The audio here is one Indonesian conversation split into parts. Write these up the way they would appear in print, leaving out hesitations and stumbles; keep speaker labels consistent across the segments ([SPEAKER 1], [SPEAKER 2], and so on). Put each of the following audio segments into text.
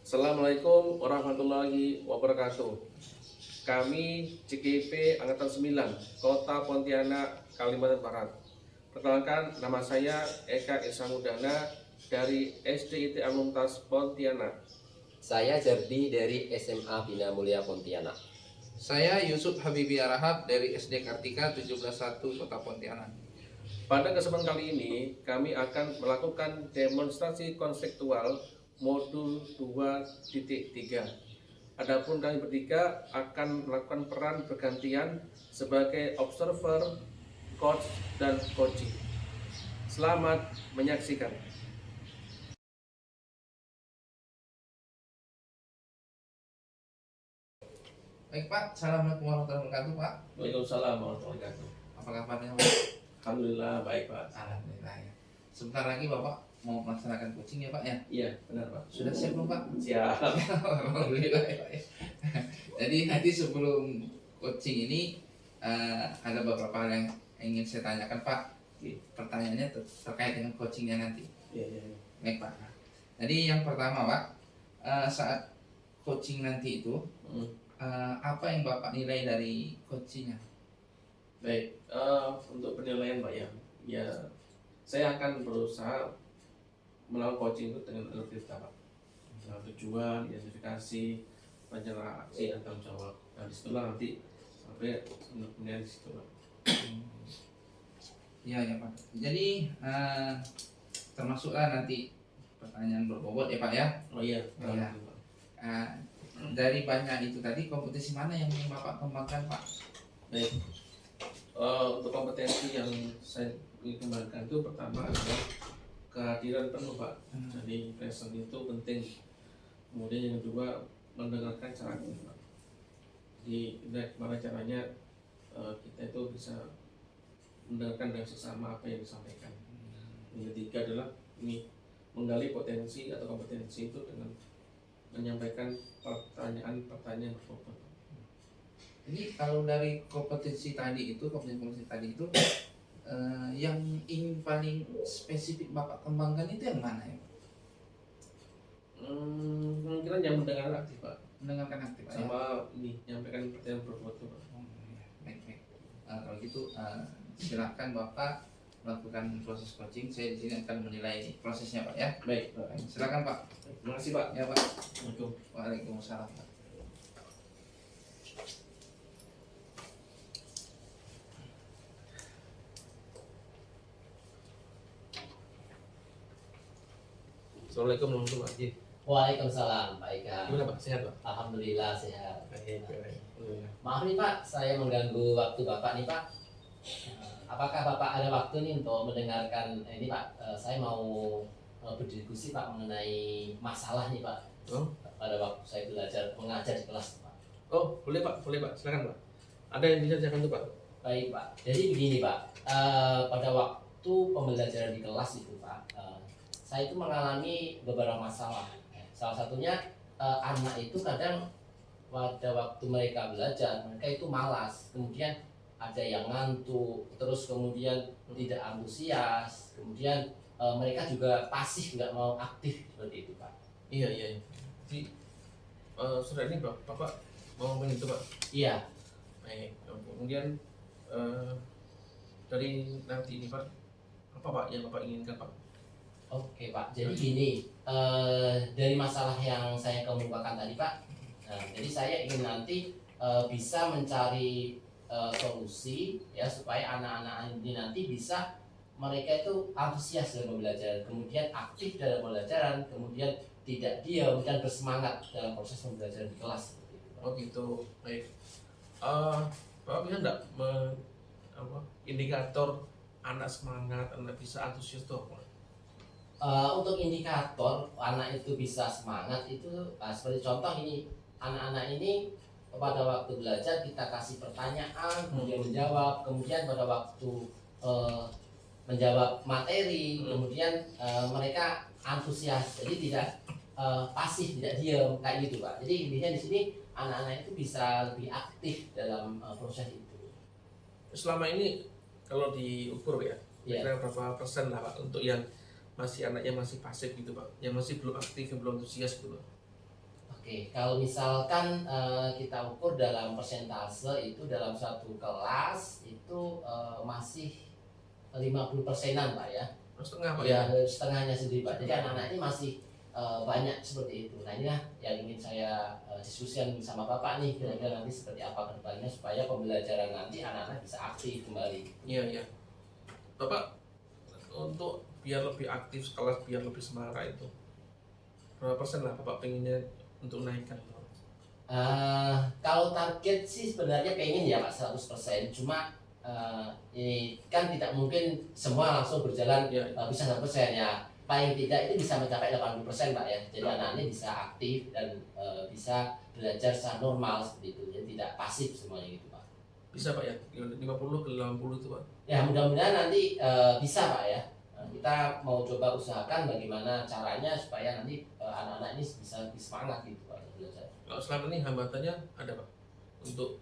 [SPEAKER 1] Assalamualaikum warahmatullahi wabarakatuh. Kami CGP Angkatan 9, Kota Pontianak, Kalimantan Barat. Perkenalkan, nama saya Eka Isamudana dari SD IT Mumtaz Pontianak.
[SPEAKER 2] Saya Jardi dari SMA Bina Mulia Pontianak.
[SPEAKER 3] Saya Yusuf Habibi Arahab dari SD Kartika 171 Kota Pontianak.
[SPEAKER 1] Pada kesempatan kali ini, kami akan melakukan demonstrasi konseptual modul 2.3. Adapun kami bertiga akan melakukan peran bergantian sebagai observer, coach, dan coaching. Selamat menyaksikan.
[SPEAKER 3] Baik Pak, Assalamualaikum warahmatullahi wabarakatuh Pak.
[SPEAKER 1] Waalaikumsalam warahmatullahi wabarakatuh.
[SPEAKER 3] Apa kabarnya Pak?
[SPEAKER 1] Alhamdulillah baik Pak.
[SPEAKER 3] Alhamdulillah ya. Sebentar lagi Bapak mau melaksanakan coaching ya Pak ya?
[SPEAKER 1] Iya benar Pak.
[SPEAKER 3] Sudah siap belum Pak?
[SPEAKER 1] Siap.
[SPEAKER 3] Alhamdulillah ya Pak ya. Jadi nanti sebelum coaching ini ada beberapa hal yang ingin saya tanyakan Pak. Pertanyaannya terkait dengan coachingnya nanti.
[SPEAKER 1] Iya.
[SPEAKER 3] Baik Pak. Jadi yang pertama Pak, saat coaching nanti itu apa yang Bapak nilai dari coachingnya?
[SPEAKER 1] Baik, untuk penilaian Pak ya saya akan berusaha melakukan coaching itu dengan lebih Pak. Tujuan, identifikasi, rencana aksi, dan tanggung jawab. Dan disitulah nanti sampai kemudian disitu Pak.
[SPEAKER 3] Iya ya Pak. Jadi termasuklah nanti pertanyaan berbobot ya Pak ya.
[SPEAKER 1] Oh iya.
[SPEAKER 3] Iya. Dari banyak itu tadi kompetisi mana yang ingin Bapak kembangkan Pak?
[SPEAKER 1] Baik. Untuk kompetensi yang saya ingin kembangkan itu pertama adalah kehadiran penuh Pak. Jadi present itu penting. Kemudian yang kedua mendengarkan cara kita Pak. Jadi gimana caranya kita itu bisa mendengarkan dengan seksama apa yang disampaikan. Yang ketiga adalah ini menggali potensi atau kompetensi itu dengan menyampaikan pertanyaan-pertanyaan berbobot.
[SPEAKER 3] Jadi kalau dari kompetensi tadi itu yang ingin paling spesifik Bapak kembangkan itu yang mana ya?
[SPEAKER 1] Kemungkinan yang mendengar aktif Pak.
[SPEAKER 3] Mendengarkan aktif Pak ya?
[SPEAKER 1] Sama ini menyampaikan pertanyaan berbobot Pak.
[SPEAKER 3] Baik. Kalau gitu silakan Bapak melakukan proses coaching. Saya di sini akan menilai prosesnya Pak ya.
[SPEAKER 1] Baik Pak.
[SPEAKER 3] Silakan Pak.
[SPEAKER 1] Terima kasih Pak.
[SPEAKER 3] Ya Pak.
[SPEAKER 1] Assalamualaikum.
[SPEAKER 3] Waalaikumsalam Pak.
[SPEAKER 1] Assalamualaikum warahmatullahi wabarakatuh.
[SPEAKER 2] Waalaikumsalam Pak Eka.
[SPEAKER 1] Gimana Pak? Sehat Pak?
[SPEAKER 2] Alhamdulillah sehat.
[SPEAKER 1] Baik. Alhamdulillah.
[SPEAKER 2] Maaf nih Pak, saya mengganggu waktu Bapak nih Pak. Apakah Bapak ada waktu nih untuk mendengarkan ini Pak? Saya mau berdiskusi Pak mengenai masalah nih Pak. Pada waktu saya belajar mengajar di kelas Pak.
[SPEAKER 1] Oh boleh Pak, silakan Pak. Ada yang dikerjakan tuh Pak?
[SPEAKER 2] Baik Pak. Jadi begini Pak, pada waktu pembelajaran di kelas itu Pak, saya itu mengalami beberapa masalah. Salah satunya anak itu kadang pada waktu mereka belajar mereka itu malas, kemudian ada yang ngantuk, terus kemudian tidak antusias, kemudian mereka juga pasif, nggak mau aktif seperti itu Pak.
[SPEAKER 1] Iya. Jadi sudah ini Bapak mau ngomongin itu Pak?
[SPEAKER 2] Iya.
[SPEAKER 1] Baik. Kemudian dari nanti ini Pak, apa Pak yang Bapak inginkan Pak?
[SPEAKER 2] Oke Pak, jadi gini, dari masalah yang saya kemukakan tadi Pak, jadi saya ingin nanti bisa mencari solusi ya supaya anak-anak ini nanti bisa mereka itu antusias dalam belajar, kemudian aktif dalam pembelajaran, kemudian tidak diam dan bersemangat dalam proses pembelajaran di kelas.
[SPEAKER 1] Oh gitu, baik. Bapak bisa enggak indikator anak semangat, anak bisa antusias itu apa?
[SPEAKER 2] Untuk indikator anak itu bisa semangat itu seperti contoh ini, anak-anak ini pada waktu belajar kita kasih pertanyaan kemudian menjawab, kemudian pada waktu menjawab materi kemudian mereka antusias, jadi tidak pasif, tidak diam kayak gitu Pak. Jadi intinya di sini anak-anak itu bisa lebih aktif dalam proses itu.
[SPEAKER 1] Selama ini kalau diukur ya, kira berapa persen lah Pak untuk yang masih anaknya masih pasif gitu Pak, yang masih belum aktif, yang belum antusias gitu Pak?
[SPEAKER 2] Oke, kalau misalkan kita ukur dalam persentase itu dalam satu kelas itu masih 50%-an Pak ya.
[SPEAKER 1] Setengah Pak
[SPEAKER 2] Ya, setengahnya sendiri Pak. Jadi anak-anak ini masih banyak seperti itu. Nah inilah yang ingin saya diskusikan sama Bapak nih, kira-kira nanti seperti apa ke depannya supaya pembelajaran nanti anak-anak bisa aktif kembali.
[SPEAKER 1] Iya, iya. Bapak, untuk biar lebih aktif kelas, biar lebih semangat itu berapa persen lah Bapak pengennya untuk naikkan?
[SPEAKER 2] Kalau target sih sebenarnya pengen ya Pak 100%, cuma ini kan tidak mungkin semua langsung berjalan
[SPEAKER 1] Ya,
[SPEAKER 2] bisa 100% ya. Paling tidak itu bisa mencapai 80% Pak ya. Jadi anak ini bisa aktif dan bisa belajar secara normal seperti itu. Jadi tidak pasif semuanya gitu Pak.
[SPEAKER 1] bisa Pak ya, 50 ke 80 itu Pak.
[SPEAKER 2] Ya mudah-mudahan nanti bisa Pak ya. Kita mau coba usahakan bagaimana caranya supaya nanti anak-anak ini bisa lebih semangat gitu Pak belajar.
[SPEAKER 1] Kalau selama ini hambatannya ada Pak untuk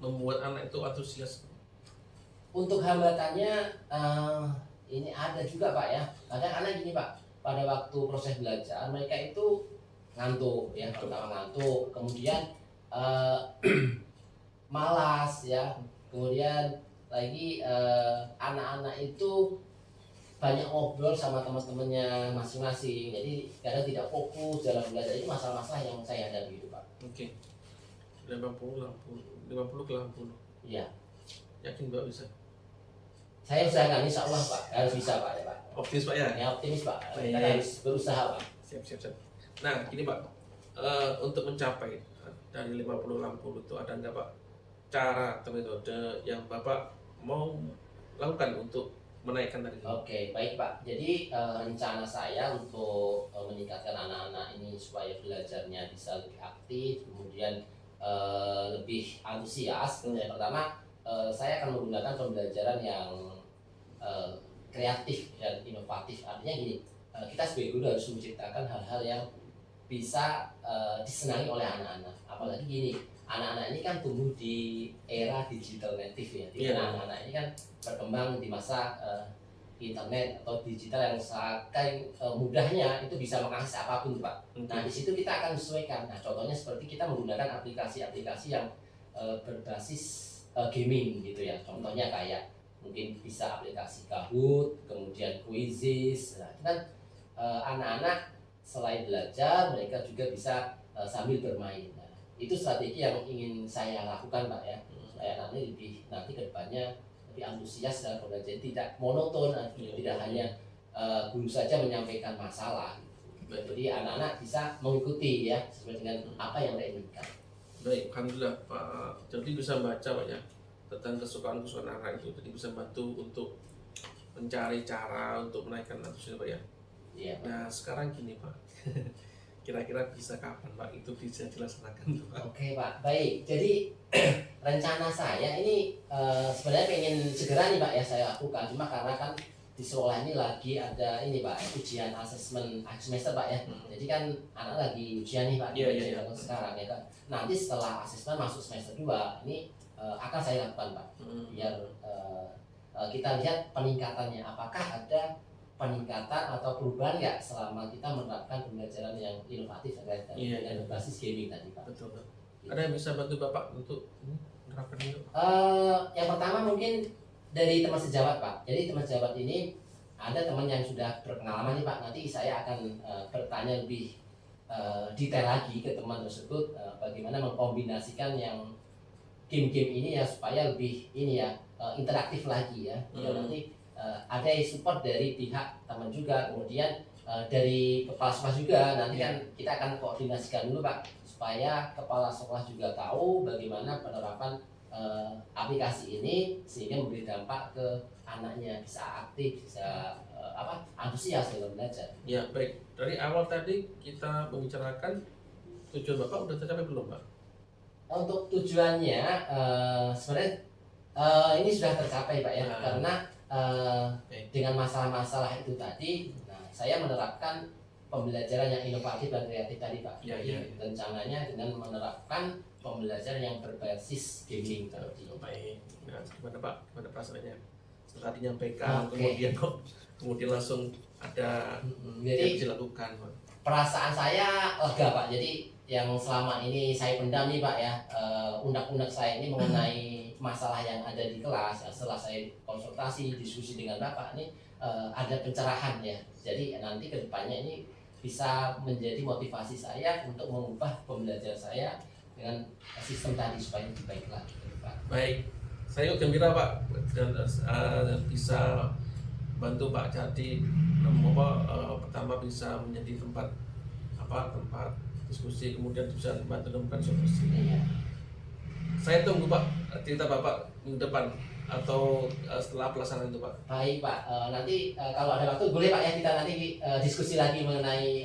[SPEAKER 1] membuat anak itu antusias.
[SPEAKER 2] Untuk hambatannya ini ada juga Pak ya. Kadang anak gini Pak, pada waktu proses belajar mereka itu ngantuk ya, pertama ngantuk, kemudian malas ya, kemudian lagi anak-anak itu banyak ngobrol sama teman-temannya masing-masing, jadi kadang tidak fokus dalam belajar. Itu masalah-masalah yang saya hadapi gitu Pak.
[SPEAKER 1] Oke. 50 ke 80.
[SPEAKER 2] Iya,
[SPEAKER 1] Yakin Bapak bisa?
[SPEAKER 2] saya usahakan insya Allah Pak, harus bisa Pak ya Pak.
[SPEAKER 1] Optimis Pak ya?
[SPEAKER 2] Ya optimis Pak, kita
[SPEAKER 1] Baik.
[SPEAKER 2] harus berusaha Pak.
[SPEAKER 1] Siap. Nah, gini Pak, untuk mencapai dari 50-60 itu ada nggak Pak cara atau metode yang Bapak mau lakukan untuk menaikkan tadi?
[SPEAKER 2] Oke, baik Pak. Jadi rencana saya untuk meningkatkan anak-anak ini supaya belajarnya bisa lebih aktif, kemudian lebih antusias. Yang pertama, saya akan menggunakan pembelajaran yang kreatif dan inovatif. Artinya gini, kita sebagai guru harus menciptakan hal-hal yang bisa disenangi oleh anak-anak. Apalagi gini, anak-anak ini kan tumbuh di era digital native ya. Di mana anak-anak ini kan berkembang di masa internet atau digital yang saking mudahnya itu bisa mengakses apapun Pak. Nah di situ kita akan sesuaikan. Nah contohnya seperti kita menggunakan aplikasi-aplikasi yang berbasis gaming gitu ya. Contohnya kayak mungkin bisa aplikasi Kahoot, kemudian Quizzes. Nah itu kan anak-anak selain belajar mereka juga bisa sambil bermain. Nah, itu strategi yang ingin saya lakukan Pak ya, supaya nanti lebih nanti kedepannya lebih antusias dalam belajar, tidak monoton, tidak hanya guru saja menyampaikan masalah gitu. Jadi anak-anak bisa mengikuti ya sesuai dengan apa yang mereka inginkan.
[SPEAKER 1] Baik, alhamdulillah Pak. Jadi bisa baca Pak ya tentang kesukaan-kesukaan anak itu, jadi bisa bantu untuk mencari cara untuk menaikkan antusiasme Pak ya.
[SPEAKER 2] Iya.
[SPEAKER 1] Nah sekarang gini Pak, kira-kira bisa kapan Pak itu bisa dilaksanakan tuh Pak?
[SPEAKER 2] Oke Pak, baik. Jadi rencana saya ini sebenarnya pengen segera nih Pak ya saya lakukan. Cuma karena kan di sekolah ini lagi ada ini Pak, ujian asesmen akhir semester Pak ya. Jadi kan anak lagi ujian nih Pak,
[SPEAKER 1] Iya.
[SPEAKER 2] sekarang ya kan. Nanti setelah asesmen masuk semester 2 ini akan saya lakukan Pak. Biar kita lihat peningkatannya, apakah ada peningkatan atau perubahan nggak selama kita menerapkan pembelajaran yang inovatif terkait dengan berbasis gaming tadi Pak.
[SPEAKER 1] Betul. Ada yang bisa bantu Bapak untuk menerapkan itu?
[SPEAKER 2] Yang pertama mungkin dari teman sejawat Pak. Jadi teman sejawat ini ada teman yang sudah berpengalaman nih Pak. Nanti saya akan bertanya lebih detail lagi ke teman tersebut bagaimana mengkombinasikan yang game-game ini ya supaya lebih ini ya interaktif lagi ya. Nanti ada support dari pihak teman juga, kemudian dari kepala sekolah juga. Nanti kan kita akan koordinasikan dulu Pak supaya kepala sekolah juga tahu bagaimana penerapan aplikasi ini sehingga memberi dampak ke anaknya, bisa aktif, bisa antusias dalam belajar.
[SPEAKER 1] Ya baik, dari awal tadi kita membicarakan tujuan Bapak udah tercapai belum Pak?
[SPEAKER 2] Untuk tujuannya sebenarnya ini sudah tercapai Pak ya, karena dengan masalah-masalah itu tadi, saya menerapkan pembelajaran yang inovatif dan kreatif tadi Pak. Jadi rencananya dengan menerapkan pembelajaran yang berbasis gaming tadi.
[SPEAKER 1] Baik. Nah, gimana Pak? Gimana perasaannya? Setelah dinyampaikan, kemudian langsung ada yang
[SPEAKER 2] Jadi
[SPEAKER 1] dilakukan Pak.
[SPEAKER 2] perasaan saya lega Pak. Jadi yang selama ini saya pendam nih Pak ya, unek-unek saya ini mengenai masalah yang ada di kelas, ya, setelah saya konsultasi diskusi dengan Bapak ini ada pencerahan ya. Jadi nanti kedepannya ini bisa menjadi motivasi saya untuk mengubah pembelajaran saya dengan sistem tadi supaya lebih baik lagi Pak.
[SPEAKER 1] Baik, saya gembira Pak dan bisa bantu Pak jadi pertama bisa menjadi tempat diskusi, kemudian bisa membantu menemukan solusi.
[SPEAKER 2] Iya.
[SPEAKER 1] Saya tunggu Pak cerita Bapak minggu depan atau setelah pelaksanaan itu Pak.
[SPEAKER 2] Baik Pak, nanti kalau ada waktu boleh Pak ya kita nanti diskusi lagi mengenai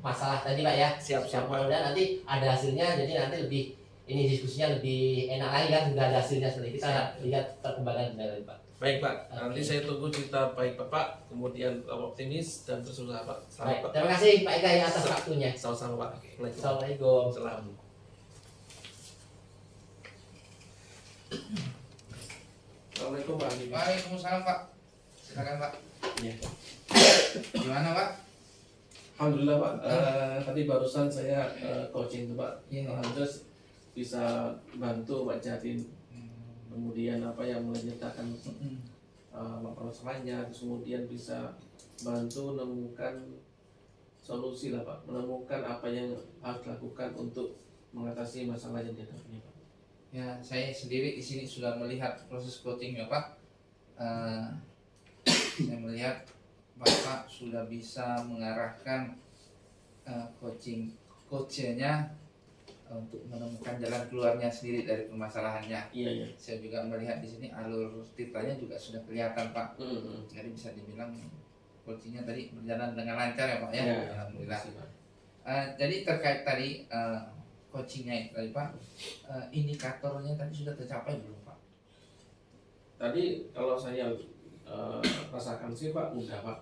[SPEAKER 2] masalah tadi Pak ya.
[SPEAKER 1] Siap Pak.
[SPEAKER 2] Mudah-mudahan nanti ada hasilnya, jadi nanti lebih ini diskusinya lebih enak lagi kan, sudah ada hasilnya seperti kita lihat perkembangan dari Pak.
[SPEAKER 1] Baik Pak, nanti saya tunggu cerita baik Bapak, kemudian optimis dan terus usaha Pak. Selamat
[SPEAKER 2] Baik,
[SPEAKER 1] Pak.
[SPEAKER 2] terima kasih Pak Ega ya atas waktunya.
[SPEAKER 1] Sama-sama Pak.
[SPEAKER 2] Assalamualaikum.
[SPEAKER 1] Salam. Assalamualaikum Pak.
[SPEAKER 3] Waalaikumsalam Pak. Silakan Pak.
[SPEAKER 1] Ya.
[SPEAKER 3] Gimana Pak?
[SPEAKER 1] Alhamdulillah Pak. Tadi barusan saya coaching tuh Pak.
[SPEAKER 3] Iya.
[SPEAKER 1] Alhamdulillah bisa bantu Pak Jatin. Kemudian apa yang menyertakan masalahnya, terus kemudian bisa bantu menemukan solusi lah Pak, menemukan apa yang harus dilakukan untuk mengatasi masalah yang dihadapi Pak.
[SPEAKER 3] Ya, saya sendiri di sini sudah melihat proses coaching ya Pak. Saya melihat Bapak sudah bisa mengarahkan coachnya untuk menemukan jalan keluarnya sendiri dari permasalahannya.
[SPEAKER 1] Iya iya.
[SPEAKER 3] Saya juga melihat di sini alur titanya juga sudah kelihatan Pak. Jadi bisa dibilang coachingnya tadi berjalan dengan lancar ya Pak ya.
[SPEAKER 1] Ya,
[SPEAKER 3] Alhamdulillah.
[SPEAKER 1] terima kasih, Pak.
[SPEAKER 3] Jadi terkait tadi coachingnya itu tadi Pak, indikatornya tadi sudah tercapai belum Pak?
[SPEAKER 1] Tadi kalau saya rasakan sih Pak mudah Pak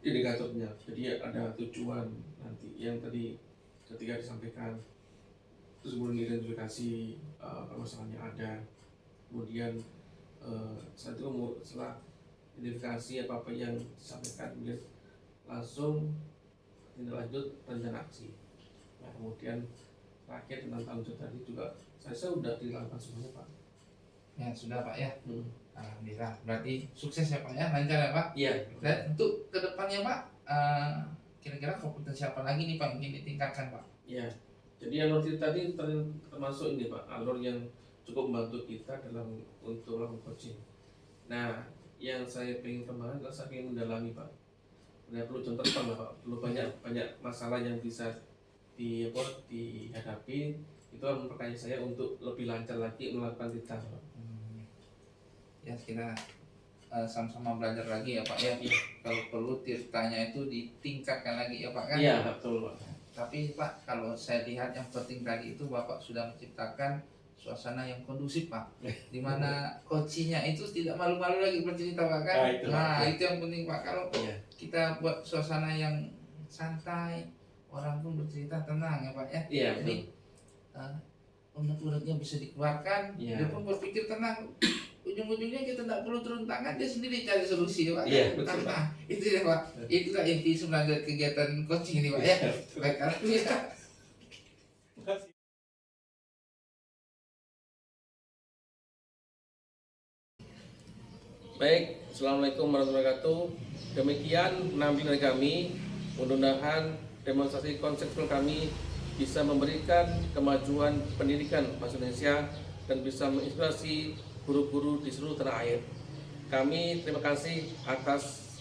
[SPEAKER 1] indikatornya. Jadi ada tujuan nanti yang tadi ketika disampaikan, terus kemudian identifikasi permasalahan yang ada, kemudian setelah identifikasi apa yang disampaikan, kemudian langsung tindak lanjut rencana aksi. Nah, kemudian terakhir tentang tanggung jawab tadi juga saya sudah dilakukan semuanya Pak.
[SPEAKER 3] Ya sudah Pak ya. Alhamdulillah. Berarti sukses ya Pak ya, lancar ya Pak.
[SPEAKER 1] Iya.
[SPEAKER 3] Dan untuk kedepannya Pak, kira-kira kompetensi apa lagi nih Pak mungkin ditingkatkan Pak?
[SPEAKER 1] Iya. Jadi alur tadi termasuk ini Pak, alur yang cukup membantu kita dalam untuk melakukan coaching. Nah, yang saya ingin kembangkan adalah saya ingin mendalami Pak. Nah, perlu contoh Pak, Pak. Perlu banyak masalah yang bisa dihadapi. Itu memperkaya saya untuk lebih lancar lagi melakukan titah Pak.
[SPEAKER 3] Ya kita sama-sama belajar lagi ya Pak ya. Kalau perlu tirtanya itu ditingkatkan lagi ya Pak kan?
[SPEAKER 1] Iya betul Pak.
[SPEAKER 3] Tapi Pak kalau saya lihat yang penting tadi itu Bapak sudah menciptakan suasana yang kondusif Pak, dimana coachingnya itu tidak malu-malu lagi bercerita Pak kan? Nah itu yang penting Pak. Kalau kita buat suasana yang santai, orang pun bercerita tenang ya Pak ya.
[SPEAKER 1] Iya.
[SPEAKER 3] Jadi unek-uneknya bisa dikeluarkan, dia pun berpikir tenang. Ujung-ujungnya kita tidak perlu turun tangan, dia sendiri cari solusi ya Pak.
[SPEAKER 1] Iya, betul,
[SPEAKER 3] Pak. Itu ya Pak. Itulah inti sebenarnya kegiatan coaching ini Pak ya. Baik, alhamdulillah.
[SPEAKER 1] Baik, Assalamualaikum warahmatullahi wabarakatuh. Demikian penampilan dari kami. Mudah-mudahan demonstrasi konseptual kami bisa memberikan kemajuan pendidikan bahasa Indonesia dan bisa menginspirasi guru-guru di seluruh tanah air. Kami terima kasih atas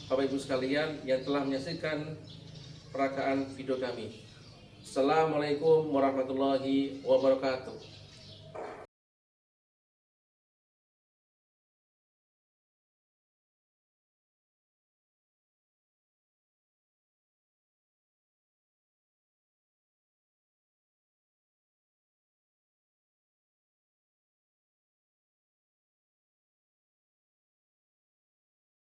[SPEAKER 1] Bapak Ibu sekalian yang telah menyaksikan peragaan video kami. Assalamualaikum warahmatullahi wabarakatuh.